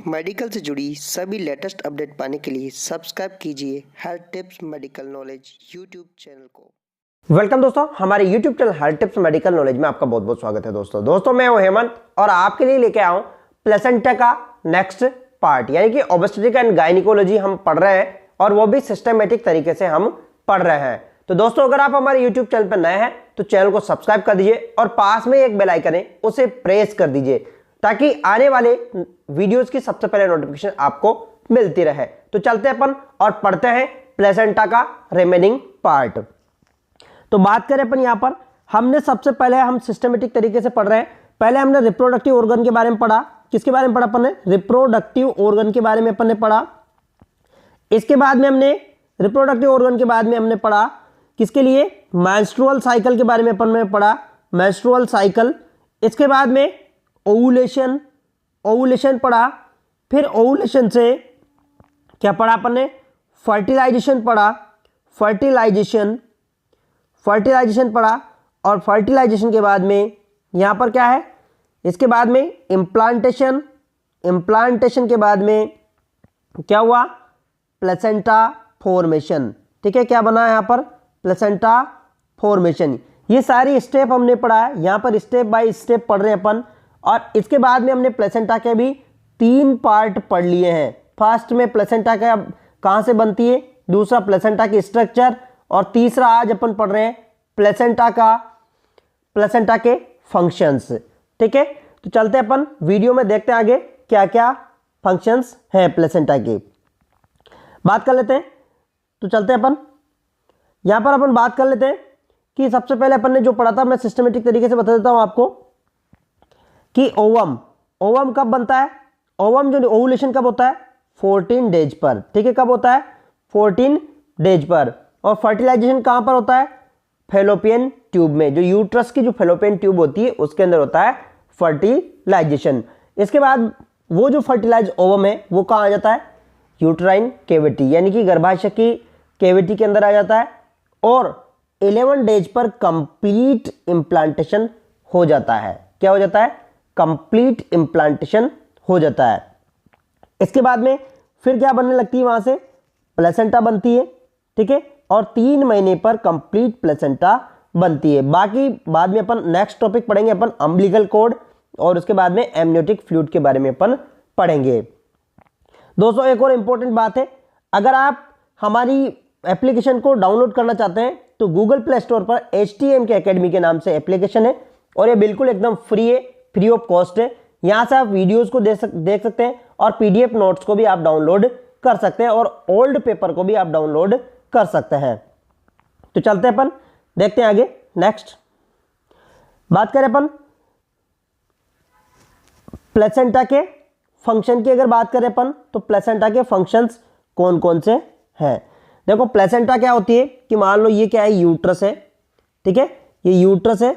Medical से जुड़ी सभी लेटेस्ट अपडेट पाने के लिए सब्सक्राइब कीजिए health tips medical knowledge YouTube channel को। वेलकम दोस्तों, हमारे YouTube channel health tips medical knowledge में आपका बहुत बहुत स्वागत है। दोस्तों मैं हूं हेमंत और आपके लिए लेके आया हूं प्लेसेंटा का नेक्स्ट पार्ट, यानी कि ऑब्स्टेट्रिक एंड गायनिकोलॉजी हम पढ़ रहे हैं और वो भी सिस्टमेटिक तरीके से हम पढ़ रहे हैं। तो दोस्तों, अगर आप हमारे यूट्यूब चैनल पर नए हैं तो चैनल को सब्सक्राइब कर दीजिए और पास में एक बेल आइकन है उसे प्रेस कर दीजिए ताकि आने वाले वीडियोस की सबसे पहले नोटिफिकेशन आपको मिलती रहे। तो चलते अपन और पढ़ते हैं प्लेसेंटा का रिमेनिंग पार्ट। तो बात करें अपन यहां पर, हमने सबसे पहले हम सिस्टमेटिक तरीके से पढ़ रहे हैं। पहले हमने रिप्रोडक्टिव ऑर्गन के बारे में पढ़ा। किसके बारे में पढ़ा अपन ने? रिप्रोडक्टिव ऑर्गन के बारे में अपन ने पढ़ा। इसके बाद में हमने रिप्रोडक्टिव ऑर्गन के बाद में हमने पढ़ा किसके लिए? मेंस्ट्रुअल साइकिल के बारे में अपन ने पढ़ा, मेंस्ट्रुअल साइकिल। इसके बाद में ओवुलेशन पढ़ा। फिर ओवुलेशन से क्या पढ़ा अपन ने? फर्टिलाइजेशन पढ़ा, फर्टिलाइजेशन पढ़ा। और फर्टिलाइजेशन के बाद में यहां पर क्या है? इसके बाद में इम्प्लांटेशन के बाद में क्या हुआ? Placenta formation. ठीक है, क्या बना यहां पर? Placenta formation. ये सारी स्टेप हमने पढ़ा है, यहां पर स्टेप बाय स्टेप पढ़ रहे हैं अपन। और इसके बाद में हमने प्लेसेंटा के भी 3 पार्ट पढ़ लिए हैं। फर्स्ट में प्लेसेंटा का कहां से बनती है, दूसरा प्लेसेंटा की स्ट्रक्चर, और तीसरा आज अपन पढ़ रहे हैं प्लेसेंटा के फंक्शंस। ठीक है, तो चलते अपन वीडियो में देखते हैं आगे क्या क्या फंक्शंस हैं प्लेसेंटा के, बात कर लेते हैं। तो चलते हैं अपन यहां पर अपन बात कर लेते हैं कि सबसे पहले अपन ने जो पढ़ा था मैं सिस्टमेटिक तरीके से बता देता हूं आपको कि ओवम कब बनता है? ओवम जो ओवुलेशन कब होता है? 14 डेज पर। ठीक है, कब होता है? 14 डेज पर। और फर्टिलाइजेशन कहां पर होता है? फैलोपियन ट्यूब में, जो यूट्रस की जो फैलोपियन ट्यूब होती है उसके अंदर होता है फर्टिलाइजेशन। इसके बाद वो जो फर्टिलाइज ओवम है वो कहां आ जाता है? यूट्राइन कैविटी, यानी कि गर्भाशय की कैविटी के अंदर आ जाता है। और 11 डेज पर कंप्लीट इंप्लांटेशन हो जाता है। क्या हो जाता है? कंप्लीट इंप्लांटेशन हो जाता है। इसके बाद में फिर क्या बनने लगती है? वहां से प्लेसेंटा बनती है। ठीक है, और 3 महीने पर कंप्लीट प्लेसेंटा बनती है। बाकी बाद में अपन नेक्स्ट टॉपिक पढ़ेंगे अपन अम्बिलिकल कॉर्ड, और उसके बाद में एमनियोटिक फ्लूइड के बारे में अपन पढ़ेंगे। दोस्तों, एक और इंपॉर्टेंट बात है, अगर आप हमारी एप्लीकेशन को डाउनलोड करना चाहते हैं तो गूगल प्ले स्टोर पर HTM के अकेडमी के नाम से एप्लीकेशन है और ये बिल्कुल एकदम फ्री है, फ्री ऑफ कॉस्ट है। यहां से आप वीडियोस को देख सकते हैं और PDF नोट्स को भी आप डाउनलोड कर सकते हैं और ओल्ड पेपर को भी आप डाउनलोड कर सकते हैं। तो चलते हैं अपन देखते हैं आगे। नेक्स्ट बात करें अपन प्लेसेंटा के फंक्शन की। अगर बात करें अपन तो प्लेसेंटा के फंक्शंस कौन कौन से हैं? देखो, प्लेसेंटा क्या होती है कि मान लो ये क्या है? यूट्रस है। ठीक है, ये यूट्रस है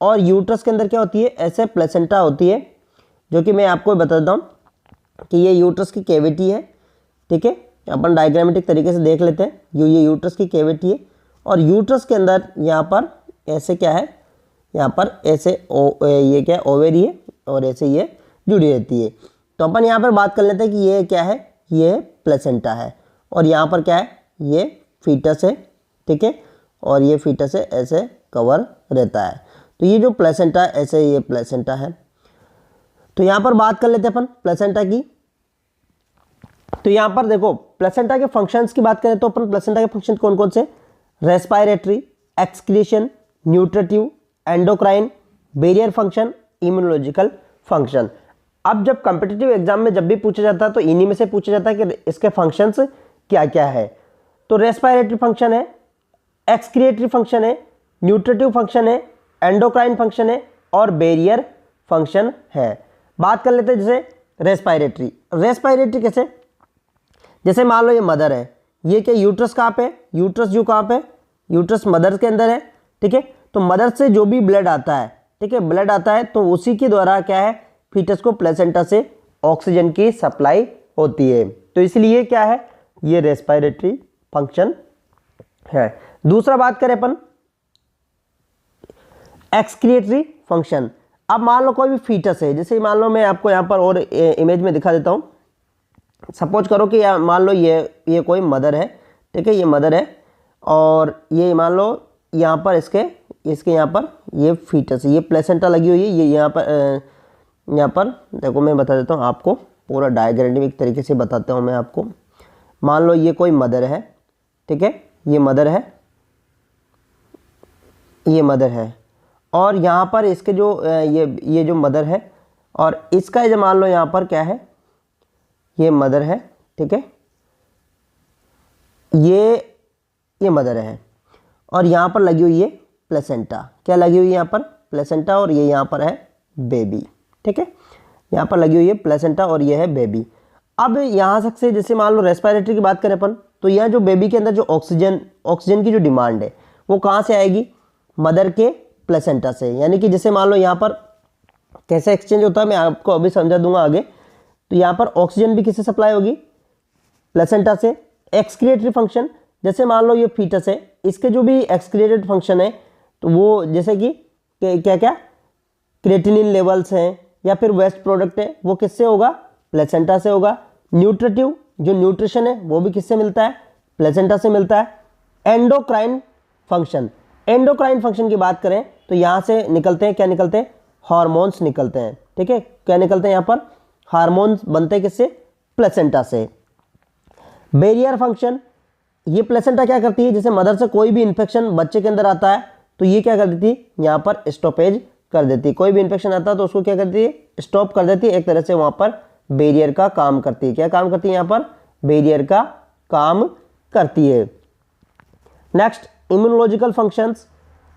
और यूट्रस के अंदर क्या होती है? ऐसे प्लेसेंटा होती है, जो कि मैं आपको बता देता हूं कि ये यूट्रस की कैविटी है। ठीक है, अपन डायग्रामेटिक तरीके से देख लेते हैं। ये यूट्रस की कैविटी है और यूट्रस के अंदर यहाँ पर ऐसे क्या है? यहाँ पर ऐसे ये क्या है? ओवेरी है और ऐसे ये जुड़ी रहती है। तो अपन यहाँ पर बात कर लेते हैं कि ये क्या है? ये प्लेसेंटा है और यहाँ पर क्या है? ये फीटस है। ठीक है, और ये फीटस है, ऐसे कवर रहता है। तो ये जो प्लेसेंटा है, ऐसे ये प्लेसेंटा है। तो यहाँ पर बात कर लेते हैं अपन प्लेसेंटा की। तो यहाँ पर देखो, प्लेसेंटा के फंक्शंस की बात करें तो अपन प्लेसेंटा के फंक्शन कौन कौन से? Respiratory, excretion, nutritive, endocrine, barrier function, immunological function. अब जब कॉम्पिटिटिव एग्जाम में जब भी पूछा जाता है तो इन्हीं में से पूछा जाता है कि इसके फंक्शंस क्या क्या है। तो रेस्पिरेटरी फंक्शन है, एक्सक्रिएटरी फंक्शन है, न्यूट्रिटिव फंक्शन है, एंडोक्राइन फंक्शन है और बैरियर फंक्शन है। बात कर लेते हैं जैसे रेस्पिरेटरी कैसे? जैसे मान लो ये मदर है, ये क्या? यूट्रस कहाँ पे? यूट्रस जो कहाँ पे? यूट्रस मदर के अंदर है। ठीक है, तो मदर से जो भी ब्लड आता है, ठीक है, ब्लड आता है तो उसी के द्वारा क्या है? फीटस को प्लेसेंटा से ऑक्सीजन की सप्लाई होती है। तो इसलिए क्या है? ये रेस्पिरेटरी फंक्शन है। दूसरा बात करें अपन एक्सक्रिएटरी फंक्शन। अब मान लो कोई भी फीटस है, जैसे मान लो मैं आपको यहाँ पर और इमेज में दिखा देता हूँ, सपोज करो कि मान लो ये कोई मदर है, ठीक है, ये मदर है और ये मान लो यहाँ पर इसके यहाँ पर ये फीटस है, ये प्लेसेंटा लगी हुई है, ये यहाँ पर देखो मैं बता देता हूँ आपको, पूरा डायग्रामिक तरीके से बताता हूँ मैं आपको। मान लो ये कोई मदर है, ठीक है, ये मदर है, ये मदर है और यहाँ पर इसके जो ये जो मदर है और इसका जो मान लो यहाँ पर क्या है, ये मदर है, ठीक है, ये मदर है और यहाँ पर लगी हुई है प्लेसेंटा। क्या लगी हुई है यहाँ पर? प्लेसेंटा, और ये यहाँ पर है बेबी, ठीक है, यहाँ पर लगी हुई है प्लेसेंटा और ये है बेबी। अब यहाँ से जैसे मान लो रेस्पिरेटरी की बात करें अपन, तो यहाँ जो बेबी के अंदर जो ऑक्सीजन की जो डिमांड है वो कहाँ से आएगी? मदर के प्लेसेंटा से। यानी कि जैसे मान लो यहाँ पर कैसे एक्सचेंज होता है मैं आपको अभी समझा दूंगा आगे। तो यहाँ पर ऑक्सीजन भी किससे सप्लाई होगी? प्लेसेंटा से। एक्सक्रिएटरी फंक्शन, जैसे मान लो ये फीटस है, इसके जो भी एक्सक्रिएटेड फंक्शन है तो वो जैसे कि क्या क्या क्रिएटिनिन लेवल्स हैं या फिर वेस्ट प्रोडक्ट है, वो किससे होगा? प्लेसेंटा से होगा। न्यूट्रिटिव जो न्यूट्रिशन है वो भी किससे मिलता है? प्लेसेंटा से मिलता है। एंडोक्राइन फंक्शन, एंडोक्राइन फंक्शन की बात करें तो यहाँ से निकलते हैं, क्या निकलते हैं? हार्मोन्स निकलते हैं, ठीक है। क्या निकलते हैं यहाँ पर? हार्मोन्स बनते हैं किससे? प्लेसेंटा से। बैरियर फंक्शन, ये प्लेसेंटा क्या करती है? जैसे मदर से कोई भी इन्फेक्शन बच्चे के अंदर आता है तो ये क्या कर देती है? यहाँ पर स्टॉपेज कर देती है। कोई भी इन्फेक्शन आता है तो उसको क्या करती है? स्टॉप कर देती है। एक तरह से वहाँ पर बैरियर का काम करती है। क्या काम करती है? यहाँ पर बैरियर का काम करती है। नेक्स्ट इम्यूनोलॉजिकल फंक्शंस,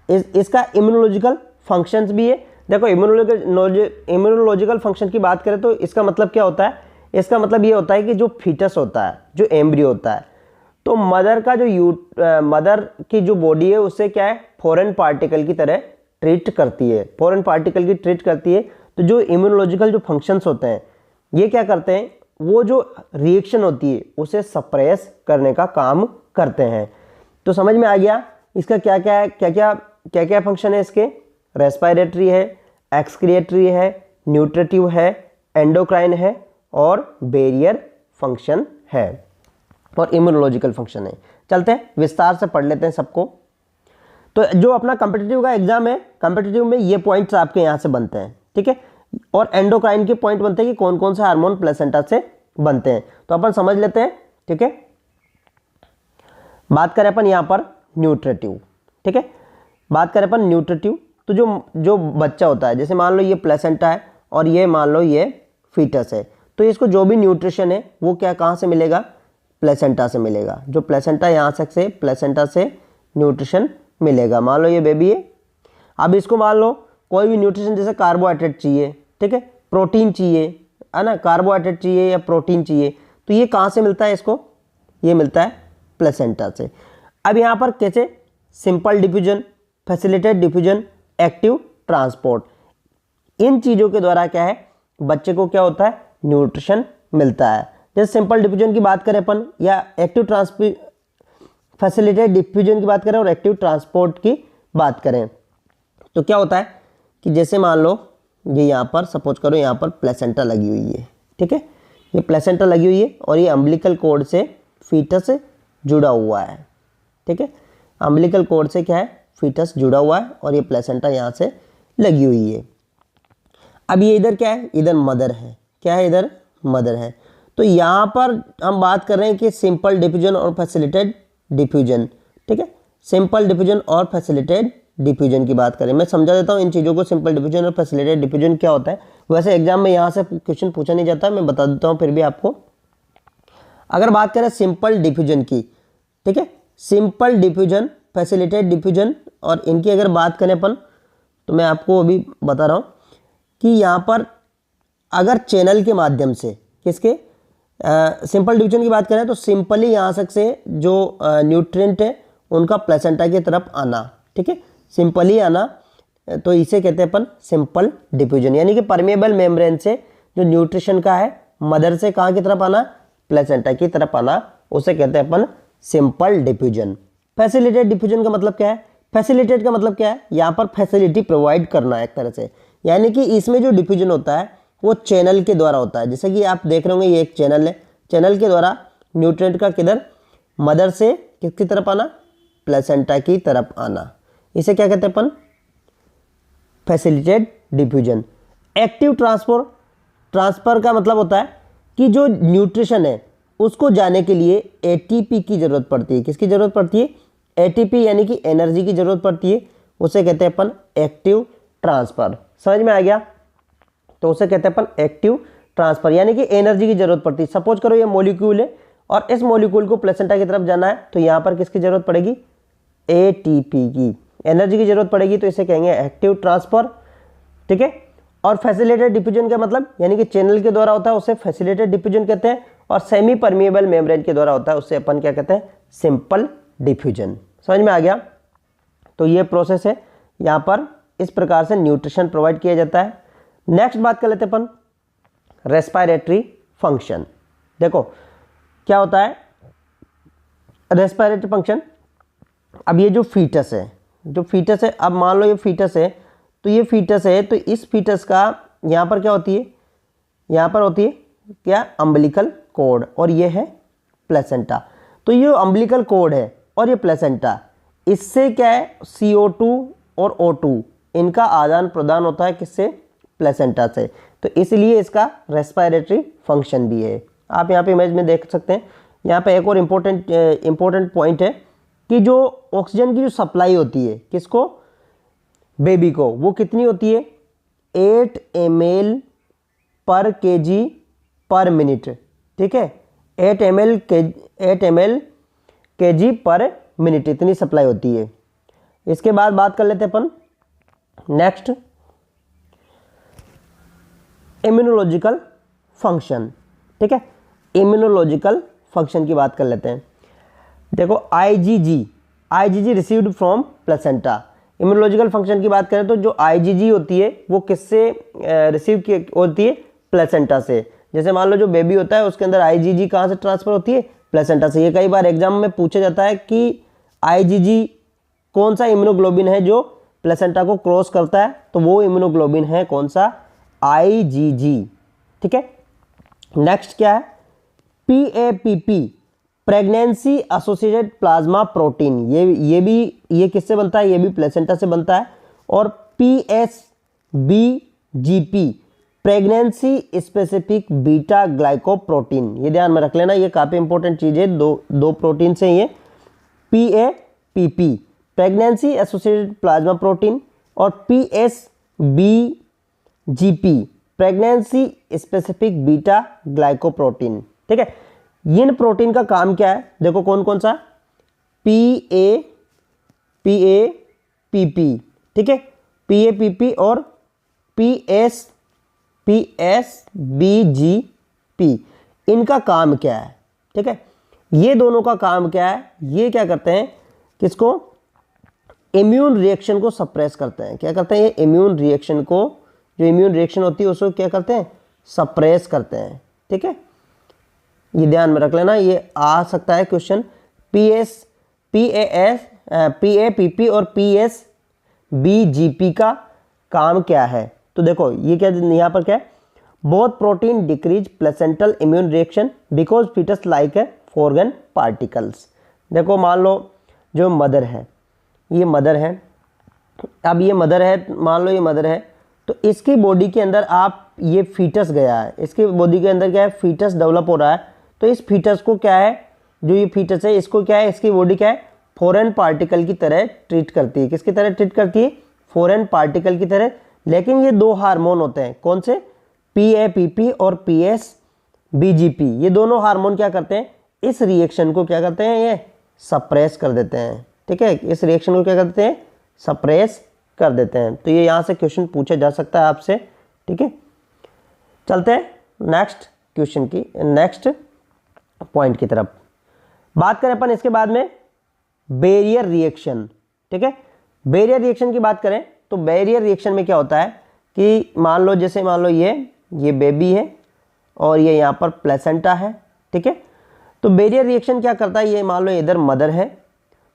इसका इम्यूनोलॉजिकल फंक्शंस भी है। देखो इम्यूनोलॉजिकल फंक्शन की बात करें तो इसका मतलब क्या होता है? इसका मतलब ये होता है कि जो फीटस होता है, जो एम्ब्रियो होता है, तो मदर का जो मदर की जो बॉडी है उससे क्या है? फॉरेन पार्टिकल की तरह ट्रीट करती है, फॉरेन पार्टिकल की ट्रीट करती है। तो जो इम्यूनोलॉजिकल जो फंक्शंस होते हैं ये क्या करते हैं? वो जो रिएक्शन होती है उसे सप्रेस करने का काम करते हैं। तो समझ में आ गया इसका क्या क्या फंक्शन है इसके? रेस्पिरेटरी है, एक्सक्रिएटरी है, न्यूट्रिटिव है, एंडोक्राइन है और बैरियर फंक्शन है और इम्यूनोलॉजिकल फंक्शन है। चलते हैं विस्तार से पढ़ लेते हैं सबको। तो जो अपना कॉम्पिटिटिव का एग्जाम है, कॉम्पिटिटिव में ये पॉइंट्स आपके यहाँ से बनते हैं, ठीक है। और एंडोक्राइन के पॉइंट बनते हैं कि कौन कौन से हार्मोन प्लेसेंटा से बनते हैं। तो अपन समझ लेते हैं, ठीक है। बात करें अपन यहाँ पर न्यूट्रिटिव, ठीक है, बात करें अपन न्यूट्रिटिव, तो जो बच्चा होता है, जैसे मान लो ये प्लेसेंटा है और ये मान लो ये फीटस है, तो इसको जो भी न्यूट्रिशन है वो क्या कहाँ से मिलेगा? प्लेसेंटा से मिलेगा। जो प्लेसेंटा यहाँ से प्लेसेंटा से न्यूट्रिशन मिलेगा। मान लो ये बेबी है, अब इसको मान लो कोई भी न्यूट्रिशन, जैसे कार्बोहाइड्रेट चाहिए, ठीक है, प्रोटीन चाहिए, है ना, कार्बोहाइड्रेट चाहिए या प्रोटीन चाहिए, तो ये कहाँ से मिलता है इसको? ये मिलता है प्लेसेंटा से। अब यहाँ पर कैसे? Simple diffusion, facilitated diffusion, active transport, इन चीज़ों के द्वारा क्या है? बच्चे को क्या होता है? न्यूट्रिशन मिलता है। जैसे सिंपल डिफ्यूजन की बात करें अपन या एक्टिव फैसिलिटेड डिफ्यूजन की बात करें और एक्टिव ट्रांसपोर्ट की बात करें तो क्या होता है कि जैसे मान लो ये यहाँ पर सपोज करो यहाँ पर प्लेसेंटा लगी हुई है, ठीक है, ये प्लेसेंटा लगी हुई है और ये अम्बिलिकल कॉर्ड से फीटस से जुड़ा हुआ है, ठीक है, अम्बिलिकल कॉर्ड से क्या है? फीटस जुड़ा हुआ है और ये प्लेसेंटा यहाँ से लगी हुई है। अब ये इधर क्या है? इधर मदर है। क्या है? इधर मदर है। तो यहाँ पर हम बात कर रहे हैं कि सिंपल डिफ्यूजन और फैसिलिटेड डिफ्यूजन, ठीक है, सिंपल डिफ्यूजन और फैसिलिटेड डिफ्यूजन की बात करें। मैं समझा देता हूँ इन चीज़ों को, सिंपल डिफ्यूजन और फैसिलिटेड डिफ्यूजन क्या होता है। वैसे एग्जाम में यहाँ से क्वेश्चन पूछा नहीं जाता, मैं बता देता हूँ फिर भी आपको। अगर बात करें सिंपल डिफ्यूजन की, ठीक है, सिंपल डिफ्यूजन, फैसिलिटेड डिफ्यूजन, और इनकी अगर बात करें अपन तो मैं आपको अभी बता रहा हूँ कि यहाँ पर अगर चैनल के माध्यम से किसके सिंपल डिफ्यूजन की बात करें तो सिंपली यहाँ से जो न्यूट्रिएंट है उनका प्लेसेंटा की तरफ आना, ठीक है, सिंपली आना, तो इसे कहते हैं अपन सिंपल डिफ्यूजन। यानी कि परमेबल मेम्ब्रेन से जो न्यूट्रिशन का है मदर से कहाँ की तरफ आना? प्लेसेंटा की तरफ आना, उसे कहते हैं अपन सिंपल डिफ्यूजन। फैसिलिटेड डिफ्यूजन का मतलब क्या है? फैसिलिटेट का मतलब क्या है? यहाँ पर फैसिलिटी प्रोवाइड करना एक तरह से, यानी कि इसमें जो डिफ्यूजन होता है वो चैनल के द्वारा होता है। जैसे कि आप देख रहे होंगे ये एक चैनल है, चैनल के द्वारा न्यूट्रिएंट का किधर, मदर से किसकी तरफ आना, प्लेसेंटा की तरफ आना। इसे क्या कहते हैं अपन, फैसिलिटेटेड डिफ्यूजन। एक्टिव ट्रांसफर का मतलब होता है कि जो न्यूट्रिशन है उसको जाने के लिए एटीपी की जरूरत पड़ती है। किसकी जरूरत पड़ती है, एटीपी यानी कि एनर्जी की जरूरत पड़ती है। उसे कहते हैं अपन एक्टिव ट्रांसफर। समझ में आ गया, तो उसे कहते हैं अपन एक्टिव ट्रांसफर, यानी कि एनर्जी की जरूरत पड़ती है। सपोज करो ये मॉलिक्यूल है और इस मॉलिक्यूल को प्लेसेंटा की तरफ जाना है, तो यहाँ पर किसकी जरूरत पड़ेगी, एटीपी की, एनर्जी की जरूरत पड़ेगी, तो इसे कहेंगे एक्टिव ट्रांसफर। ठीक है, और फैसिलिटेटेड डिफ्यूजन का मतलब यानी कि चैनल के द्वारा होता है उसे फैसिलिटेटेड डिफ्यूजन कहते हैं, और सेमी परमिएबल मेम्ब्रेन के द्वारा होता है उसे अपन क्या कहते हैं, सिंपल डिफ्यूजन। समझ में आ गया, तो ये प्रोसेस है, यहाँ पर इस प्रकार से न्यूट्रिशन प्रोवाइड किया जाता है। नेक्स्ट बात कर लेते हैं अपन रेस्पिरेटरी फंक्शन। देखो क्या होता है रेस्पिरेटरी फंक्शन। अब ये जो फीटस है, अब मान लो ये फीटस है, तो ये फीटस है, तो इस फीटस का यहाँ पर क्या होती है, यहाँ पर होती है क्या, अम्बिलिकल कॉर्ड, और ये है प्लेसेंटा। तो ये अम्बिलिकल कॉर्ड है और ये प्लेसेंटा, इससे क्या है, CO2 और O2 इनका आदान प्रदान होता है, किससे, प्लेसेंटा से। तो इसलिए इसका रेस्पिरेटरी फंक्शन भी है। आप यहाँ पे इमेज में देख सकते हैं। यहाँ पे एक और इम्पोर्टेंट पॉइंट है कि जो ऑक्सीजन की जो सप्लाई होती है किसको, बेबी को, वो कितनी होती है, 8 ml पर kg पर मिनट। ठीक है, 8 ml kg पर मिनट इतनी सप्लाई होती है। इसके बाद बात कर लेते हैं अपन नेक्स्ट इम्यूनोलॉजिकल फंक्शन। ठीक है, इम्यूनोलॉजिकल फंक्शन की बात कर लेते हैं। देखो IgG received from placenta. Immunological function की बात करें तो जो IgG होती है वो किससे रिसीव की होती है, प्लेसेंटा से। जैसे मान लो जो बेबी होता है उसके अंदर IgG कहाँ से ट्रांसफर होती है, प्लेसेंटा से। ये कई बार एग्जाम में पूछा जाता है कि IgG कौन सा इम्यूनोग्लोबिन है जो प्लेसेंटा को क्रॉस करता है, तो वो इम्यूनोग्लोबिन है कौन सा, IgG। ठीक है, नेक्स्ट क्या है, PAPP pregnancy associated plasma protein. ये किससे बनता है, ये भी प्लेसेंटा से बनता है। और PSBGP pregnancy specific beta glycoprotein, ये ध्यान में रख लेना, ये काफ़ी इंपॉर्टेंट चीज़ है। दो प्रोटीन से ये PAPP pregnancy associated plasma protein और PSBGP pregnancy specific beta glycoprotein. ठीक है, इन प्रोटीन का काम क्या है, देखो कौन कौन सा, PAPP। ठीक है, PAPP और PSBGP इनका काम क्या है। ठीक है, ये दोनों का काम क्या है, ये क्या करते हैं, किसको, इम्यून रिएक्शन को सप्रेस करते हैं। क्या करते हैं, ये इम्यून रिएक्शन को, जो इम्यून रिएक्शन होती है उसको क्या करते हैं, सप्रेस करते हैं। ठीक है, ये ध्यान में रख लेना, ये आ सकता है क्वेश्चन। PAPP और PSBGP का काम क्या है, तो देखो ये क्या, यहाँ पर क्या है, both protein decrease placental immune reaction because foetus like a foreign particles. देखो मान लो जो मदर है, ये मदर है, अब ये मदर है, मान लो ये मदर है, तो इसकी बॉडी के अंदर आप ये फीटस गया है, इसकी बॉडी के अंदर क्या है, फीटस डेवलप हो रहा है। तो इस फीटस को क्या है, जो ये फीटस है इसको क्या है, इसकी बॉडी क्या है, फॉरेन पार्टिकल की तरह ट्रीट करती है। किसकी तरह ट्रीट करती है, फॉरेन पार्टिकल की तरह। लेकिन ये दो हार्मोन होते हैं, कौन से, PAPP और PSBGP, ये दोनों हार्मोन क्या करते हैं, इस रिएक्शन को क्या करते हैं, ये सप्रेस कर देते हैं। ठीक है, इस रिएक्शन को क्या करते हैं, सप्रेस कर देते हैं। तो ये यहाँ से क्वेश्चन पूछा जा सकता है आपसे। ठीक है, चलते हैं नेक्स्ट क्वेश्चन की, नेक्स्ट पॉइंट की तरफ। बात करें अपन इसके बाद में बैरियर रिएक्शन। ठीक है, बैरियर रिएक्शन की बात करें तो बैरियर रिएक्शन में क्या होता है कि मान लो जैसे मान लो ये बेबी है और ये यहाँ पर प्लेसेंटा है। ठीक है, तो बैरियर रिएक्शन क्या करता है, ये मान लो इधर मदर है,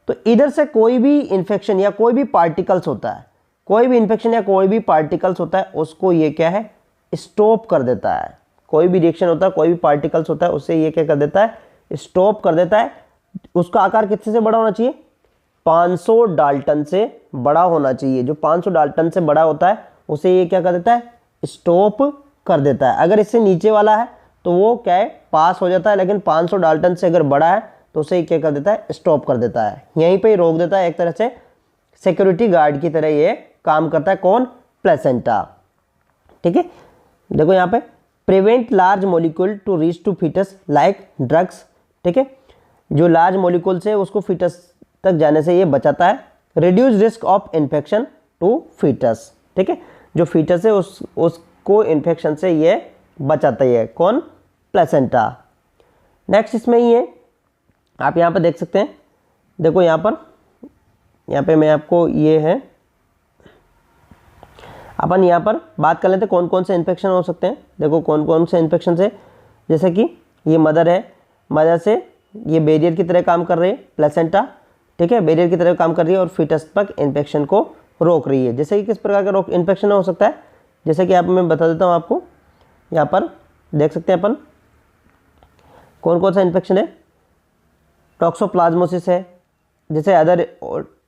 तो इधर से कोई भी इन्फेक्शन या कोई भी पार्टिकल्स होता है, कोई भी इन्फेक्शन या कोई भी पार्टिकल्स होता है, उसको ये क्या है, स्टॉप कर देता है। कोई भी रिएक्शन होता है, कोई भी पार्टिकल्स होता है, उससे ये क्या कर देता है, स्टॉप कर देता है। उसका आकार कितने से बड़ा होना चाहिए, 500 डाल्टन से बड़ा होना चाहिए। जो 500 डाल्टन से बड़ा होता है उसे ये क्या कर देता है, स्टॉप कर देता है। अगर इससे नीचे वाला है तो वो क्या है, पास हो जाता है, लेकिन 500 डाल्टन से अगर बड़ा है तो उसे क्या कर देता है, स्टॉप कर देता है, यहीं पे ही रोक देता है। एक तरह से सिक्योरिटी गार्ड की तरह ये काम करता है। कौन, प्लेसेंटा। ठीक है, देखो यहाँ पे prevent large molecule to reach to foetus like drugs. ठीक है, जो लार्ज मॉलिक्यूल से उसको फीटस तक जाने से ये बचाता है। Reduce risk of infection to foetus. ठीक है, जो फीटस है उसको इन्फेक्शन से ये बचाता है। कौन, प्लेसेंटा। नेक्स्ट इसमें ही है, आप यहाँ पर देख सकते हैं, देखो यहाँ पे मैं आपको ये है, अपन यहाँ पर बात कर लेते हैं कौन कौन से इन्फेक्शन हो सकते हैं। देखो कौन कौन से इन्फेक्शन से, जैसे कि ये मदर है, मदर से ये बैरियर की तरह काम कर रही है प्लेसेंटा। ठीक है, बैरियर की तरह काम कर रही है और फीटस तक इन्फेक्शन को रोक रही है। जैसे कि किस प्रकार का इन्फेक्शन हो सकता है, जैसे कि आप मैं बता देता हूँ आपको, यहाँ पर देख सकते हैं अपन कौन कौन सा इन्फेक्शन है। टॉक्सोप्लाज्मोसिस है, जैसे अदर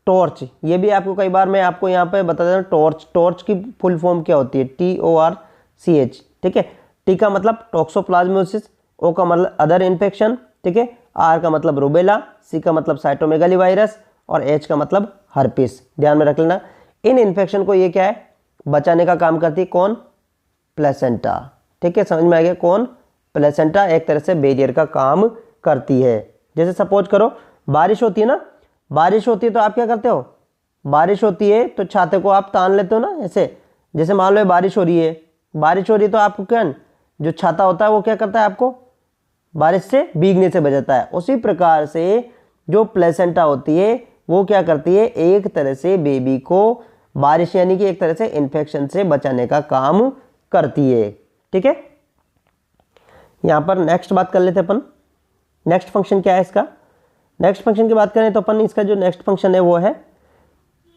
टॉर्च, ये भी आपको कई बार मैं आपको यहाँ पे बता देता हूँ। टॉर्च की फुल फॉर्म क्या होती है, TORCH। ठीक है, टी का मतलब टॉक्सोप्लाज्मोसिस, ओ का मतलब अदर इन्फेक्शन, ठीक है, आर का मतलब रूबेला, सी का मतलब साइटोमेगाली वायरस और एच का मतलब हर्पिस। ध्यान में रख लेना, इन इन्फेक्शन को ये क्या है, बचाने का काम करती है। कौन, प्लेसेंटा। ठीक है, समझ में आ गया। कौन, प्लेसेंटा एक तरह से बैरियर का काम करती है। जैसे सपोज करो बारिश होती है ना, बारिश होती है तो आप क्या करते हो, बारिश होती है तो छाते को आप तान लेते हो ना, ऐसे। जैसे मान लो बारिश हो रही है, बारिश हो रही है तो आपको क्या, जो छाता होता है वो क्या करता है, आपको बारिश से भीगने से बचाता है। उसी प्रकार से जो प्लेसेंटा होती है वो क्या करती है, एक तरह से बेबी को बारिश यानी कि एक तरह से इन्फेक्शन से बचाने का काम करती है। ठीक है, यहाँ पर नेक्स्ट बात कर लेते अपन, नेक्स्ट फंक्शन क्या है इसका। नेक्स्ट फंक्शन की बात करें तो अपन इसका जो नेक्स्ट फंक्शन है वो है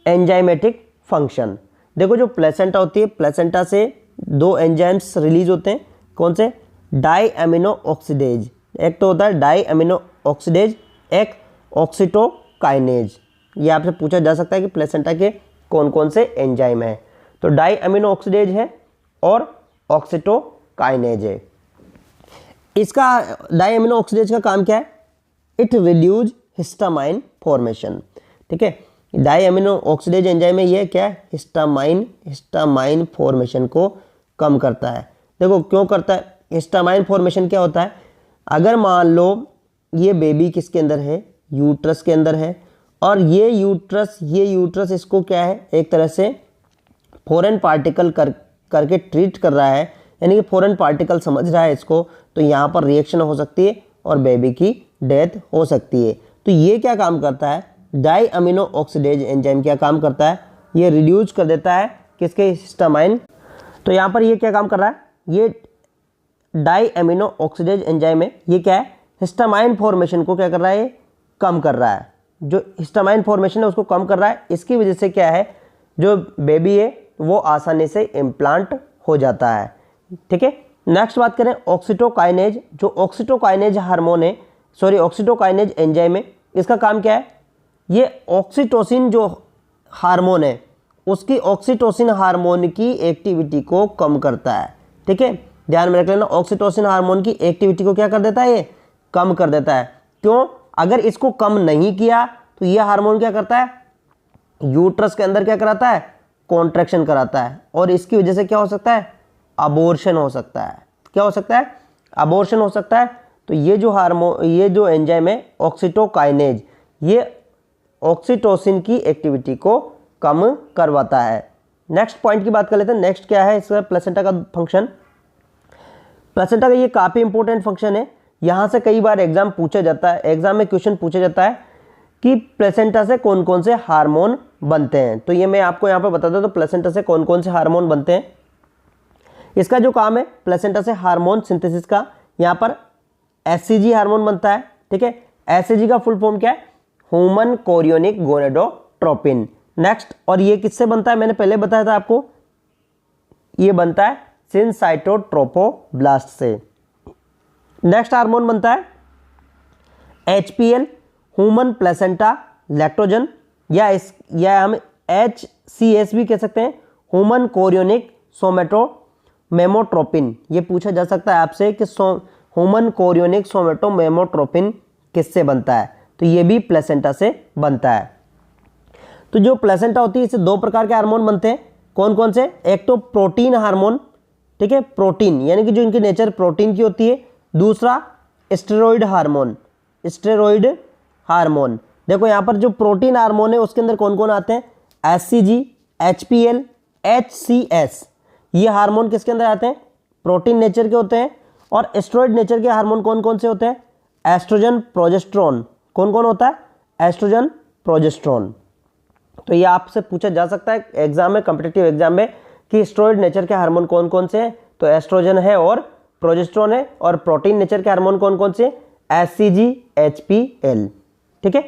एंजाइमेटिक फंक्शन। देखो जो प्लेसेंटा होती है, प्लेसेंटा से 2 एंजाइम्स रिलीज होते हैं। कौन से, डाई अमीनो ऑक्सीडेज, एक तो होता है डाई अमीनो ऑक्सीडेज, एक ऑक्सीटोकाइनेज। ये आपसे पूछा जा सकता है कि प्लेसेंटा के कौन कौन से एंजाइम है, तो डाई अमीनो ऑक्सीडेज है और ऑक्सीटोकाइनेज है। इसका डाई अमीनो ऑक्सीडेज का काम क्या है, इट रिड्यूज हिस्टामाइन फॉर्मेशन। ठीक है, डाई अमीनो ऑक्सीडेज एंजाइम में ये क्या है, हिस्टामाइन फॉर्मेशन को कम करता है। देखो क्यों करता है, हिस्टामाइन फॉर्मेशन क्या होता है, अगर मान लो ये बेबी किसके अंदर है, यूट्रस के अंदर है, और ये यूट्रस इसको क्या है, एक तरह से फॉरेन पार्टिकल करके ट्रीट कर रहा है, यानी कि फॉरेन पार्टिकल समझ रहा है इसको, तो यहाँ पर रिएक्शन हो सकती है और बेबी की डेथ हो सकती है। तो ये क्या काम करता है, डाई अमीनो ऑक्सीडेज एंजाइम क्या काम करता है, ये रिड्यूस कर देता है किसके, हिस्टामाइन। तो यहाँ पर ये क्या काम कर रहा है, ये डाई अमीनो ऑक्सीडेज एंजाइम है, ये क्या है, हिस्टामाइन फॉर्मेशन को क्या कर रहा है, ये कम कर रहा है। जो हिस्टामाइन फॉर्मेशन है उसको कम कर रहा है, इसकी वजह से क्या है, जो बेबी है वो आसानी से इम्प्लांट हो जाता है। ठीक है, नेक्स्ट बात करें ऑक्सीटोकाइनेज। जो ऑक्सीटोकाइनेज हार्मोन है, सॉरी ऑक्सीटोकाइनेज एंजाइम है, इसका काम क्या है, ये ऑक्सीटोसिन जो हार्मोन है उसकी ऑक्सीटोसिन हार्मोन की एक्टिविटी को कम करता है। ठीक है, ध्यान में रख लेना, ऑक्सीटोसिन हार्मोन की एक्टिविटी को क्या कर देता है, ये कम कर देता है। क्यों, अगर इसको कम नहीं किया तो ये हार्मोन क्या करता है, यूट्रस के अंदर क्या कराता है, कॉन्ट्रैक्शन कराता है, और इसकी वजह से क्या हो सकता है, अबॉर्शन हो सकता है। क्या हो सकता है, अबॉर्शन हो सकता है। तो ये जो एंजाइम है ऑक्सीटोकाइनेज, ये ऑक्सीटोसिन की एक्टिविटी को कम करवाता है। नेक्स्ट पॉइंट की बात कर लेते हैं, नेक्स्ट क्या है इसका, प्लेसेंटा का फंक्शन। प्लेसेंटा का ये काफ़ी इंपॉर्टेंट फंक्शन है, यहाँ से कई बार एग्जाम पूछा जाता है, एग्जाम में क्वेश्चन पूछा जाता है कि प्लेसेंटा से कौन कौन से हार्मोन बनते हैं। तो ये मैं आपको यहाँ पर बता दूँ, तो प्लेसेंटा से कौन कौन से हार्मोन बनते हैं। इसका जो काम है प्लेसेंटा से हार्मोन सिंथेसिस का, यहाँ पर एचसीजी हार्मोन बनता है। ठीक है, एचसीजी का फुल फॉर्म क्या है, ह्यूमन कोरियोनिक गोनेडोट्रोपिन। नेक्स्ट, और ये किससे बनता है, मैंने पहले बताया था आपको, ये बनता है सिनसाइटोट्रोपोब्लास्ट से। नेक्स्ट हार्मोन बनता है HPL, ह्यूमन प्लेसेंटा लैक्टोजन, या हम HCS भी कह सकते हैं, ह्यूमन कोरियोनिक सोमेटोमेमोट्रोपिन। ये पूछा जा सकता है आपसे कि ह्यूमन कोरियोनिक सोमेटोमेमोट्रोपिन किससे बनता है, तो ये भी प्लेसेंटा से बनता है। तो जो प्लेसेंटा होती है इससे दो प्रकार के हार्मोन बनते हैं। कौन कौन से? एक तो प्रोटीन हार्मोन, ठीक है, प्रोटीन यानी कि जो इनकी नेचर प्रोटीन की होती है। दूसरा स्टेरॉइड हार्मोन, स्टेरॉइड हार्मोन। देखो यहाँ पर जो प्रोटीन हार्मोन है उसके अंदर कौन कौन आते हैं? HCG, HPL, HCS। ये हार्मोन किसके अंदर आते हैं? प्रोटीन नेचर के होते हैं। और स्टेरॉइड नेचर के हार्मोन कौन कौन से होते हैं? Oestrogen, progesterone. कौन कौन होता है? Oestrogen, progesterone. तो ये आपसे पूछा जा सकता है एग्जाम में, कॉम्पिटिटिव एग्जाम में, कि स्टेरॉइड नेचर के हार्मोन कौन कौन से हैं? तो एस्ट्रोजन है और प्रोजेस्टेरोन है। और प्रोटीन नेचर के हार्मोन कौन कौन से? HCG, HPL। ठीक है,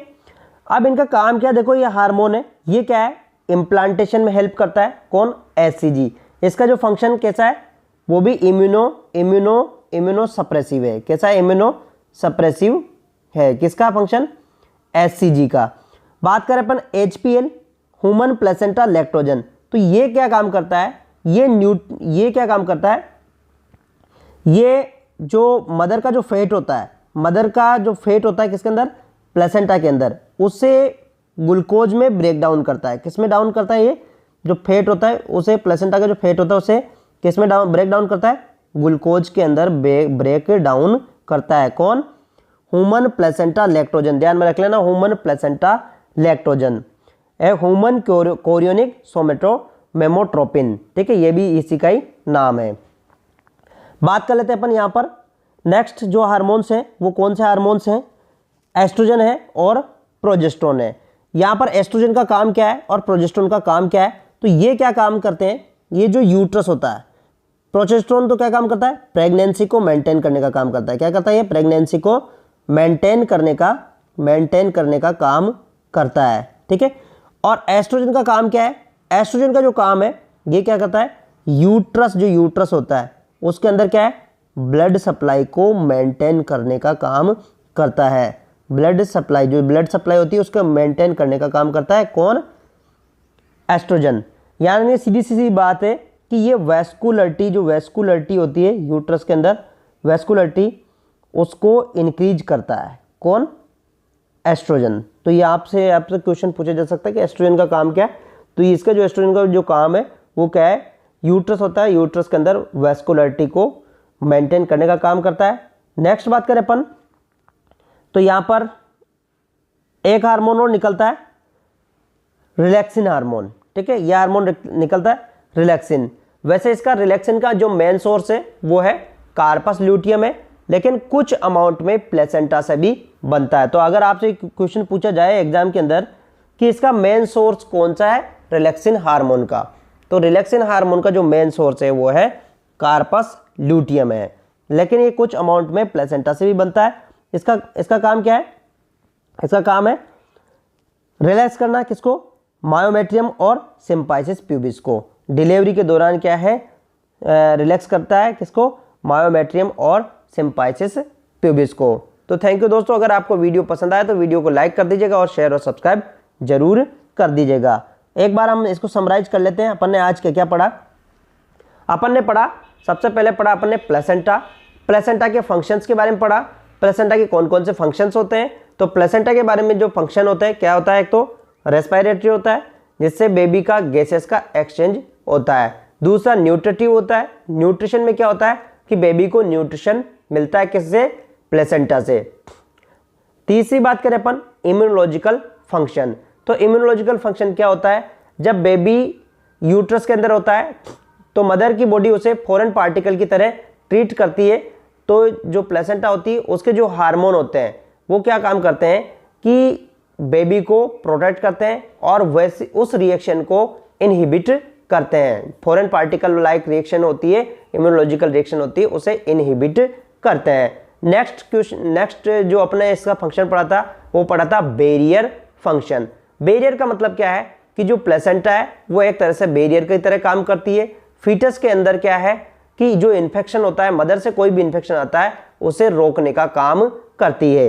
अब इनका काम क्या? देखो ये हार्मोन है, ये क्या है? इम्प्लांटेशन में हेल्प करता है। कौन? HCG। इसका जो फंक्शन कैसा है? वो भी इम्यूनो सप्रेसिव है। कैसा है? इम्यूनो सप्रेसिव है। किसका फंक्शन? HCG का। बात करें अपन HPL, ह्यूमन प्लेसेंटा लैक्टोजन, तो ये क्या काम करता है? ये क्या काम करता है? ये जो मदर का जो फेट होता है, मदर का जो फेट होता है किसके अंदर? प्लेसेंटा के अंदर, उससे ग्लूकोज में ब्रेक डाउन करता है। किस में डाउन करता है? ये जो फेट होता है उसे, प्लेसेंटा का जो फेट होता है उसे किस में ब्रेक डाउन करता है? ग्लूकोज के अंदर ब्रेक डाउन करता है। कौन? Human placenta lactogen. ध्यान में रख लेना, human placenta lactogen, human chorionic somatomammotropin. ठीक है, ये भी इसी का ही नाम है। बात कर लेते हैं अपन यहाँ पर नेक्स्ट जो हार्मोन्स हैं वो कौन से हार्मोन्स हैं? एस्ट्रोजन है और प्रोजेस्टेरोन है। यहाँ पर एस्ट्रोजन का काम क्या है और प्रोजेस्टेरोन का काम क्या है? तो ये क्या काम करते हैं? ये जो यूट्रस होता है, प्रोजेस्टेरोन तो क्या काम करता है? प्रेगनेंसी को मेंटेन करने का काम करता है। क्या करता है ये? प्रेगनेंसी को मेंटेन करने का काम करता है। ठीक है, और एस्ट्रोजन का काम क्या है? एस्ट्रोजन का जो काम है ये क्या करता है? यूट्रस, जो यूट्रस होता है उसके अंदर क्या है? ब्लड सप्लाई को मेंटेन करने का काम करता है। ब्लड सप्लाई, जो ब्लड सप्लाई होती है उसको मेंटेन करने का काम करता है। कौन? एस्ट्रोजन। यानी सीधी सीधी बात है कि ये वेस्कुलरिटी, जो वेस्कुलरिटी होती है यूट्रस के अंदर, वेस्कुलरिटी उसको इंक्रीज करता है। कौन? एस्ट्रोजन। तो ये आपसे क्वेश्चन पूछा जा सकता है कि एस्ट्रोजन का काम क्या है? तो इसका जो एस्ट्रोजन का जो काम है वो क्या है? यूट्रस होता है, यूट्रस के अंदर वेस्कुलरिटी को मेंटेन करने का काम करता है। नेक्स्ट बात करें अपन, तो यहाँ पर एक हार्मोन और निकलता है, रिलैक्सिन हार्मोन। ठीक है, यह हार्मोन निकलता है रिलैक्सिन। वैसे इसका रिलैक्सिन का जो मेन सोर्स है वो है कार्पस ल्यूटियम है, लेकिन कुछ अमाउंट में प्लेसेंटा से भी बनता है। तो अगर आपसे क्वेश्चन पूछा जाए एग्जाम के अंदर कि इसका मेन सोर्स कौन सा है रिलैक्सिन हार्मोन का, तो रिलैक्सिन हार्मोन का जो मेन सोर्स है वो है कार्पस ल्यूटियम है, लेकिन ये कुछ अमाउंट में प्लेसेंटा से भी बनता है। इसका काम क्या है? इसका काम है रिलैक्स करना, किसको? मायोमेट्रियम और सिम्पाइसिस प्यूबिस को। डिलीवरी के दौरान क्या है? रिलैक्स करता है, किसको? मायोमेट्रियम और सिम्पाइसिस प्यूबिस को। तो थैंक यू दोस्तों, अगर आपको वीडियो पसंद आया तो वीडियो को लाइक कर दीजिएगा और शेयर और सब्सक्राइब जरूर कर दीजिएगा। एक बार हम इसको समराइज कर लेते हैं। अपन ने आज क्या पढ़ा? अपन ने पढ़ा, सबसे पहले पढ़ा अपन ने प्लेसेंटा, प्लेसेंटा के फंक्शंस के बारे में पढ़ा। प्लेसेंटा के कौन कौन से फंक्शंस होते हैं? तो प्लेसेंटा के बारे में जो फंक्शन होते हैं क्या होता है? एक तो रेस्पिरेटरी होता है, जिससे बेबी का गैसेस का एक्सचेंज होता है। दूसरा न्यूट्रिटिव होता है, न्यूट्रिशन में क्या होता है कि बेबी को न्यूट्रिशन मिलता है, किससे? प्लेसेंटा से। तीसरी बात करें अपन इम्यूनोलॉजिकल फंक्शन, तो इम्यूनोलॉजिकल फंक्शन क्या होता है? जब बेबी यूट्रस के अंदर होता है तो मदर की बॉडी उसे फॉरेन पार्टिकल की तरह ट्रीट करती है, तो जो प्लेसेंटा होती है उसके जो हार्मोन होते हैं वो क्या काम करते हैं कि बेबी को प्रोटेक्ट करते हैं और वैसे उस रिएक्शन को इनहिबिट करते हैं। फॉरेन पार्टिकल लाइक रिएक्शन होती है, इम्यूनोलॉजिकल रिएक्शन होती है, उसे इनहिबिट करते हैं। नेक्स्ट जो अपने इसका फंक्शन पढ़ा था वो पढ़ा था बैरियर फंक्शन। बैरियर का मतलब क्या है कि जो प्लेसेंटा है वो एक तरह से बैरियर की तरह काम करती है। फीटस के अंदर क्या है? कि जो इन्फेक्शन होता है, मदर से कोई भी इन्फेक्शन आता है उसे रोकने का काम करती है।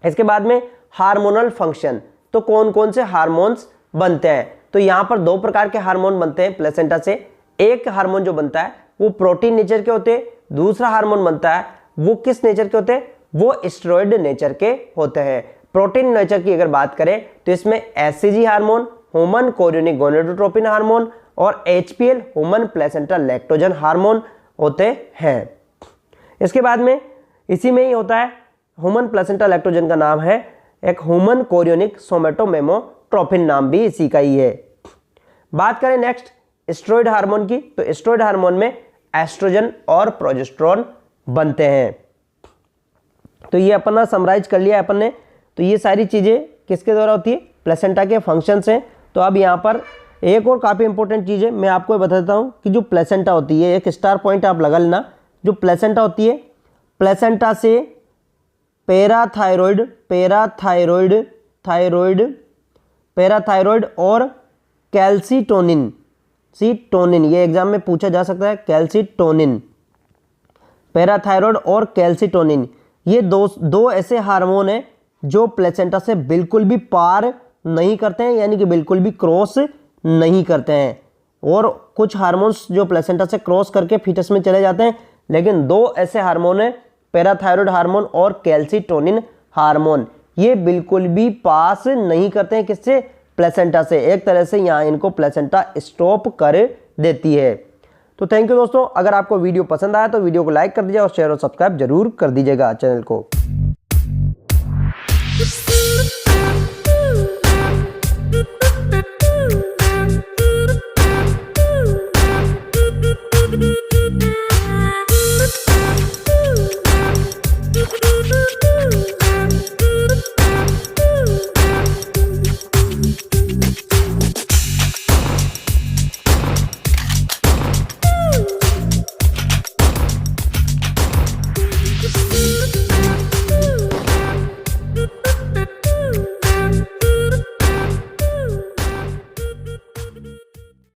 इसके बाद में हार्मोनल फंक्शन, तो कौन कौन से हार्मोन्स बनते हैं? तो यहाँ पर 2 प्रकार के हार्मोन बनते हैं प्लेसेंटा से। एक हार्मोन जो बनता है वो प्रोटीन नेचर के होते हैं, दूसरा हार्मोन बनता है वो किस नेचर के होते हैं? वो स्टेरॉइड नेचर के होते हैं। प्रोटीन नेचर की अगर बात करें तो इसमें HCG hormone, human chorionic gonadotropin hormone और HPL human placenta lactogen hormone होते हैं। इसके बाद में इसी में ही होता है ह्यूमन प्लेसेंटा लैक्टोजन का नाम है एक ह्यूमन कोरियोनिक सोमेटोमेमोट्रोपिन, नाम भी इसी का ही है। बात करें नेक्स्ट स्टेरॉइड हार्मोन की, तो स्टेरॉइड हार्मोन में एस्ट्रोजन और प्रोजेस्टेरोन बनते हैं। तो ये अपना समराइज कर लिया अपन ने। तो ये सारी चीजें किसके द्वारा होती है? प्लेसेंटा के फंक्शंस हैं। तो अब यहाँ पर एक और काफी इंपॉर्टेंट चीज है, मैं आपको बता देता हूँ कि जो प्लेसेंटा होती है, एक स्टार पॉइंट आप लगा लेना, जो प्लेसेंटा होती है, प्लेसेंटा से पैराथायरॉइड और कैल्सिटोनिन, ये एग्जाम में पूछा जा सकता है, कैल्सिटोनिन, पैराथायरॉइड और कैल्सिटोनिन, ये दो ऐसे हार्मोन हैं जो प्लेसेंटा से बिल्कुल भी पार नहीं करते हैं, यानी कि बिल्कुल भी क्रॉस नहीं करते हैं। और कुछ हार्मोन्स जो प्लेसेंटा से क्रॉस करके फीटस में चले जाते हैं, लेकिन 2 ऐसे हार्मोन हैं, पैराथायरॉइड हार्मोन और कैल्सिटोनिन हार्मोन, ये बिल्कुल भी पास नहीं करते हैं किससे? प्लेसेंटा से। एक तरह से यहाँ इनको प्लेसेंटा स्टॉप कर देती है। तो थैंक यू दोस्तों, अगर आपको वीडियो पसंद आया तो वीडियो को लाइक कर दीजिए और शेयर और सब्सक्राइब जरूर कर दीजिएगा चैनल को।